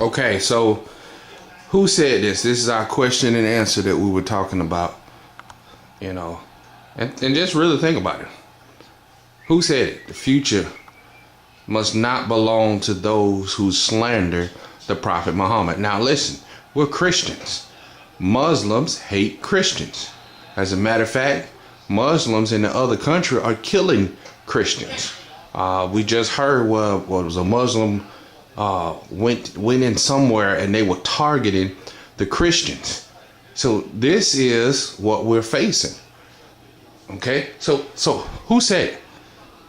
Okay, so who said this? This is our question and answer that we were talking about, you know. And just really think about it. Who said it? The future must not belong to those who slander the Prophet Muhammad. Now listen, we're Christians. Muslims hate Christians. As a matter of fact, Muslims in the other country are killing Christians. We just heard what was a Muslim went in somewhere and they were targeting the Christians. So this is what we're facing. Okay, so who said it?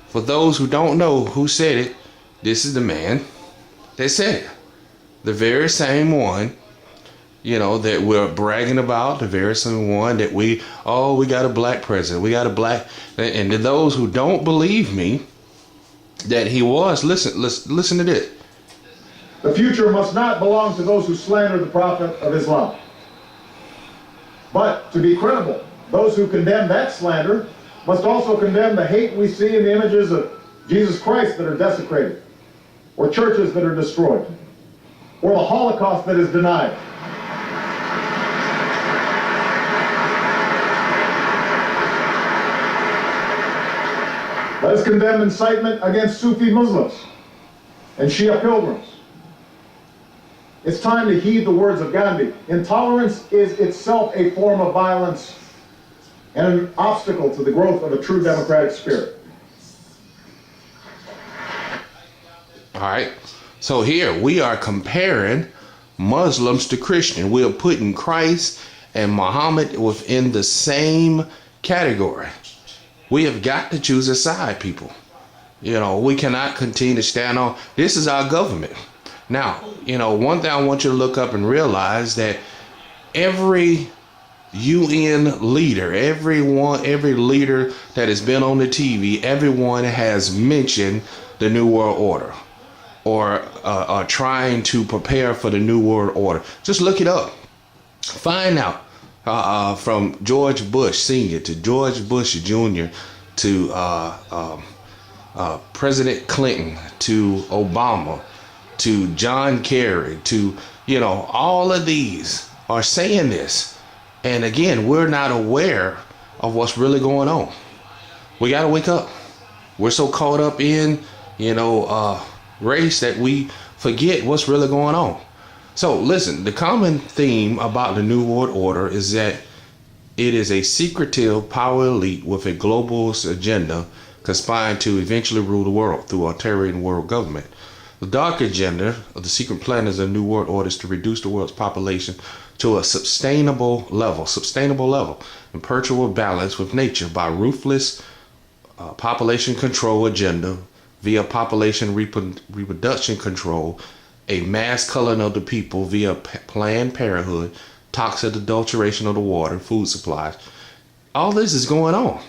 For those who don't know who said it, this is the man that said it. The very same one, that we're bragging about, the very same one that we got a black president, we got a black, and to those who don't believe me that he was, listen to this. The future must not belong to those who slander the Prophet of Islam. But to be credible, those who condemn that slander must also condemn the hate we see in the images of Jesus Christ that are desecrated, or churches that are destroyed, or the Holocaust that is denied. Let us condemn incitement against Sufi Muslims and Shia pilgrims. It's time to heed the words of Gandhi. Intolerance is itself a form of violence and an obstacle to the growth of a true democratic spirit. All right. So here we are comparing Muslims to Christian. We are putting Christ and Muhammad within the same category. We have got to choose a side, people. We cannot continue to stand on. This is our government. Now, one thing I want you to look up and realize that every UN leader, every leader that has been on the TV, everyone has mentioned the New World Order or trying to prepare for the New World Order. Just look it up. Find out from George Bush Sr. to George Bush Jr. to President Clinton to Obama to John Kerry to, all of these are saying this. And again, we're not aware of what's really going on. We got to wake up. We're so caught up in, race that we forget what's really going on. So listen, the common theme about the New World Order is that it is a secretive power elite with a globalist agenda conspiring to eventually rule the world through a terrorist world government. The dark agenda of the secret planners of the New World Order is to reduce the world's population to a sustainable level, in perpetual balance with nature by ruthless population control agenda via population reproduction control, a mass culling of the people via Planned Parenthood, toxic adulteration of the water, food supplies. All this is going on.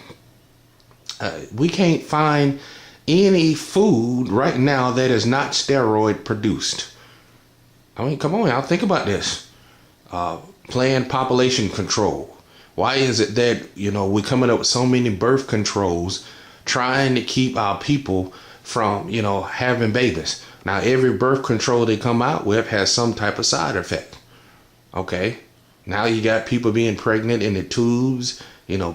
We can't find any food right now that is not steroid produced. I mean, come on now, think about this. Planned population control. Why is it that, we're coming up with so many birth controls trying to keep our people from, having babies? Now, every birth control they come out with has some type of side effect. Okay. Now you got people being pregnant in the tubes,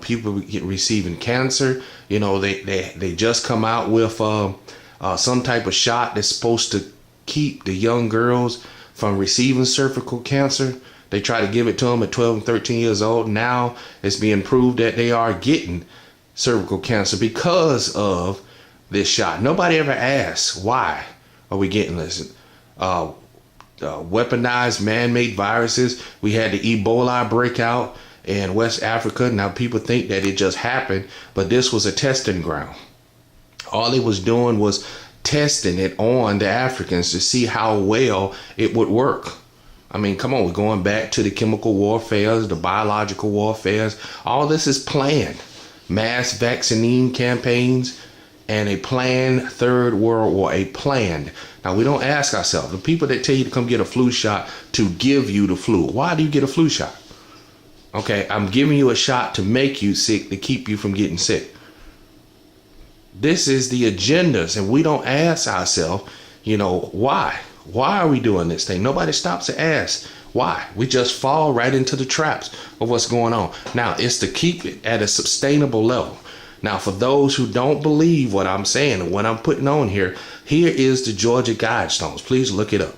people receiving cancer. They just come out with some type of shot that's supposed to keep the young girls from receiving cervical cancer. They try to give it to them at 12 and 13 years old. Now it's being proved that they are getting cervical cancer because of this shot. Nobody ever asks, why are we getting this? Weaponized man-made viruses. We had the Ebola breakout in West Africa. Now people think that it just happened, but this was a testing ground. All it was doing was testing it on the Africans to see how well it would work. I mean, come on, we're going back to the chemical warfares, the biological warfares. All this is planned. Mass vaccine campaigns and a planned third world war, Now, we don't ask ourselves, the people that tell you to come get a flu shot to give you the flu, why do you get a flu shot? Okay, I'm giving you a shot to make you sick, to keep you from getting sick. This is the agendas, and we don't ask ourselves, why? Why are we doing this thing? Nobody stops to ask why. We just fall right into the traps of what's going on. Now, it's to keep it at a sustainable level. Now, for those who don't believe what I'm saying and what I'm putting on here, here is the Georgia Guidestones. Please look it up.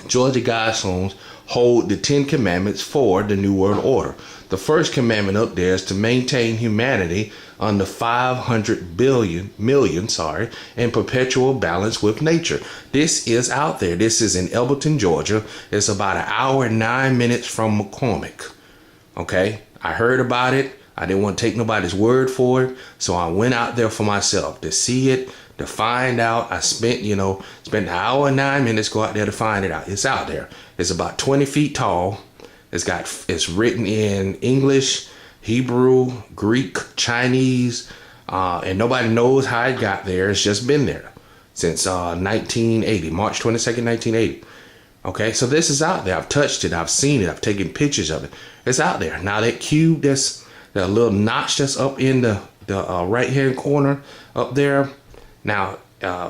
Georgia Guidestones hold the 10 commandments for the New World Order. The first commandment up there is to maintain humanity under 500 million, in perpetual balance with nature. This is out there. This is in Elberton, Georgia. It's about an hour and 9 minutes from McCormick. Okay, I heard about it. I didn't want to take nobody's word for it, so I went out there for myself to see it, to find out. I spent an hour and 9 minutes go out there to find it out. It's out there. It's about 20 feet tall. It's written in English, Hebrew, Greek, Chinese, and nobody knows how it got there. It's just been there since 1980, March 22nd, 1980. Okay, so this is out there. I've touched it. I've seen it. I've taken pictures of it. It's out there. Now that cube, that's the little notch that's up in the right hand corner up there. Now,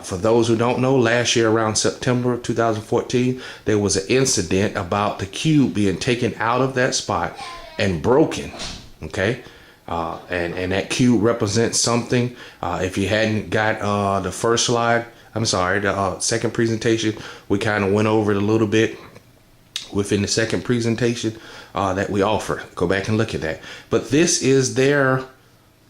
for those who don't know, last year around September of 2014, there was an incident about the cube being taken out of that spot and broken. Okay, and that cube represents something. If you hadn't got the first slide, I'm sorry, the second presentation, we kind of went over it a little bit within the second presentation that we offer. Go back and look at that. But this is their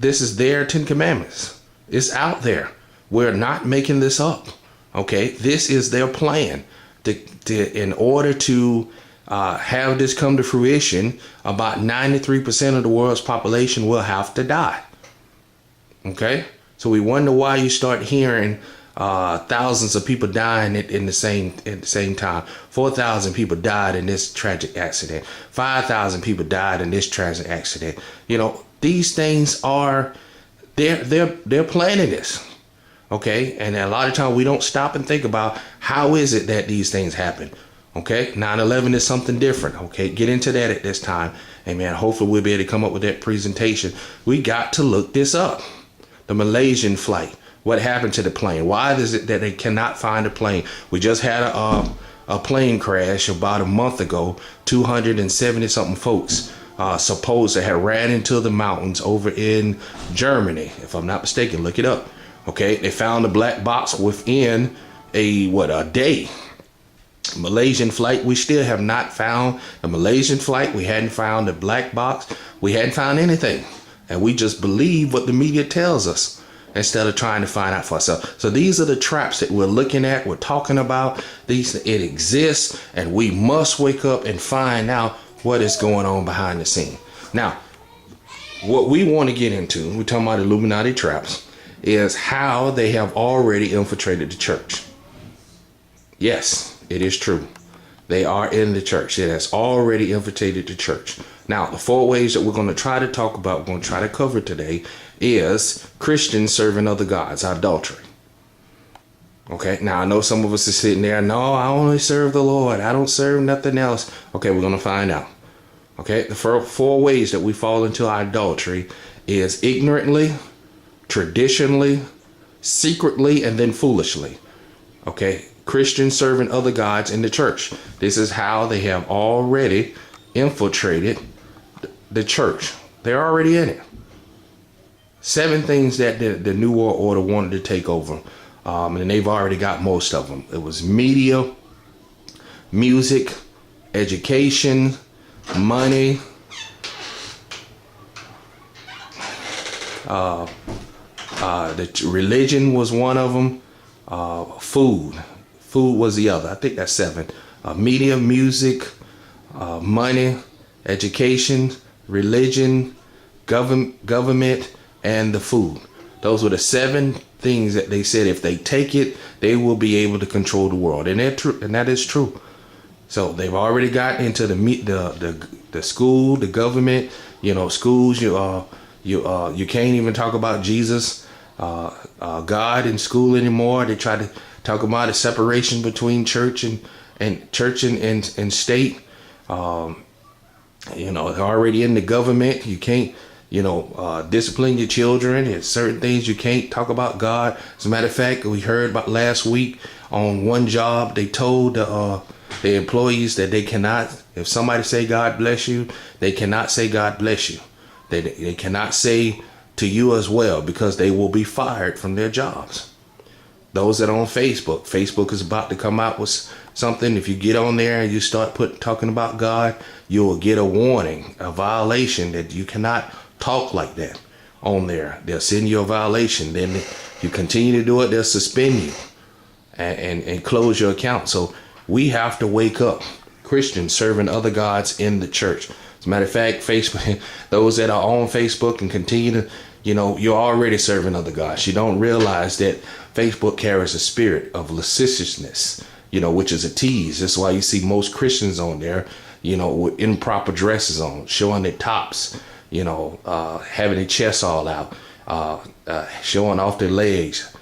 10 commandments. It's out there. We're not making this up. Okay, this is their plan in order to have this come to fruition. About 93% of the world's population will have to die. Okay, so we wonder why you start hearing thousands of people dying at the same time. 4,000 people died in this tragic accident. 5,000 people died in this tragic accident. You know, these things are they're planning this. Okay, and a lot of times we don't stop and think about how is it that these things happen. Okay, 9/11 is something different. Okay, get into that at this time. Amen. Hopefully we'll be able to come up with that presentation. We got to look this up. The Malaysian flight. What happened to the plane? Why is it that they cannot find a plane? We just had a plane crash about a month ago. 270 something folks supposed to have ran into the mountains over in Germany. If I'm not mistaken, look it up. Okay, they found the black box within a day. Malaysian flight, we still have not found the Malaysian flight. We hadn't found the black box. We hadn't found anything. And we just believe what the media tells us instead of trying to find out for ourselves. So these are the traps that we're looking at, we're talking about. It exists, and we must wake up and find out what is going on behind the scene. Now, what we want to get into, we're talking about Illuminati traps, is how they have already infiltrated the church. Yes, it is true. They are in the church. It has already infiltrated the church. Now, the 4 ways that we're going to try to talk about, we're going to try to cover today, is Christians serving other gods, idolatry. Okay, now I know some of us are sitting there, no, I only serve the Lord. I don't serve nothing else. Okay, we're going to find out. Okay, the 4 ways that we fall into idolatry is ignorantly, traditionally, secretly, and then foolishly. Okay, Christians serving other gods in the church. This is how they have already infiltrated the church. They're already in it. 7 things that the New World Order wanted to take over, and they've already got most of them. It was media, music, education, money, the religion was one of them. Food was the other. I think that's 7. Media, music, money, education, religion, government, and the food. Those were the 7 things that they said if they take it, they will be able to control the world, and that is true. So they've already got into the school, the government. You know, schools. You can't even talk about Jesus, God in school anymore. They try to talk about a separation between church and state. You know, they're already in the government. You can't discipline your children. There's certain things you can't talk about God. As a matter of fact, we heard about last week on one job, they told the employees that they cannot, if somebody say God bless you, they cannot say God bless you. They cannot say to you as well, because they will be fired from their jobs. Those that are on Facebook is about to come out with something. If you get on there and you start talking about God, you will get a warning, a violation, that you cannot talk like that on there. They'll send you a violation. Then if you continue to do it, they'll suspend you and close your account. So we have to wake up. Christians serving other gods in the church. As a matter of fact, Facebook, those that are on Facebook and continue to, you're already serving other gods. You don't realize that Facebook carries a spirit of lasciviousness, which is a tease. That's why you see most Christians on there, with improper dresses on, showing their tops, having their chests all out, showing off their legs,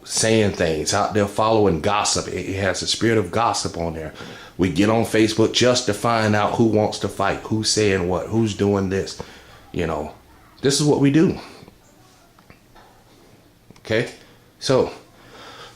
saying things out there, following gossip. It has a spirit of gossip on there. We get on Facebook just to find out who wants to fight, who's saying what, who's doing this. This is what we do. Okay, so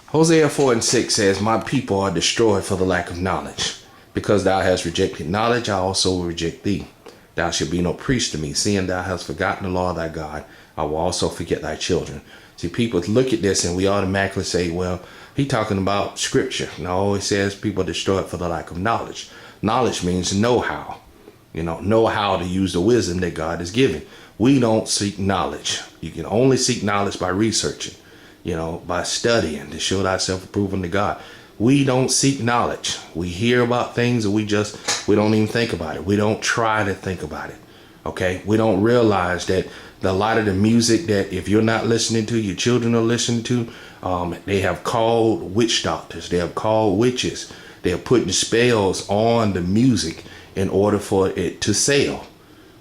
Hosea 4:6 says, my people are destroyed for the lack of knowledge. Because thou hast rejected knowledge, I also will reject thee. Thou shalt be no priest to me, seeing thou hast forgotten the law of thy God. I will also forget thy children. See, people look at this and we automatically say, well, he talking about scripture. No, it says people are destroyed for the lack of knowledge. Knowledge means know-how. Know how to use the wisdom that God has given. We don't seek knowledge. You can only seek knowledge by researching, by studying to show thyself approved unto God. We don't seek knowledge. We hear about things and we don't even think about it. We don't try to think about it. Okay. We don't realize that a lot of the music that if you're not listening to, your children are listening to, they have called witch doctors. They have called witches. They're putting spells on the music in order for it to sell.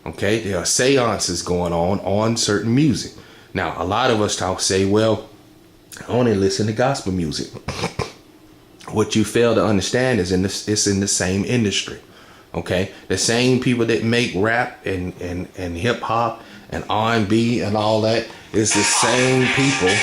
Okay. There are seances going on certain music. Now, a lot of us say, well, I only listen to gospel music. What you fail to understand is it's in the same industry. Okay. The same people that make rap and hip hop and R&B and all that is the same people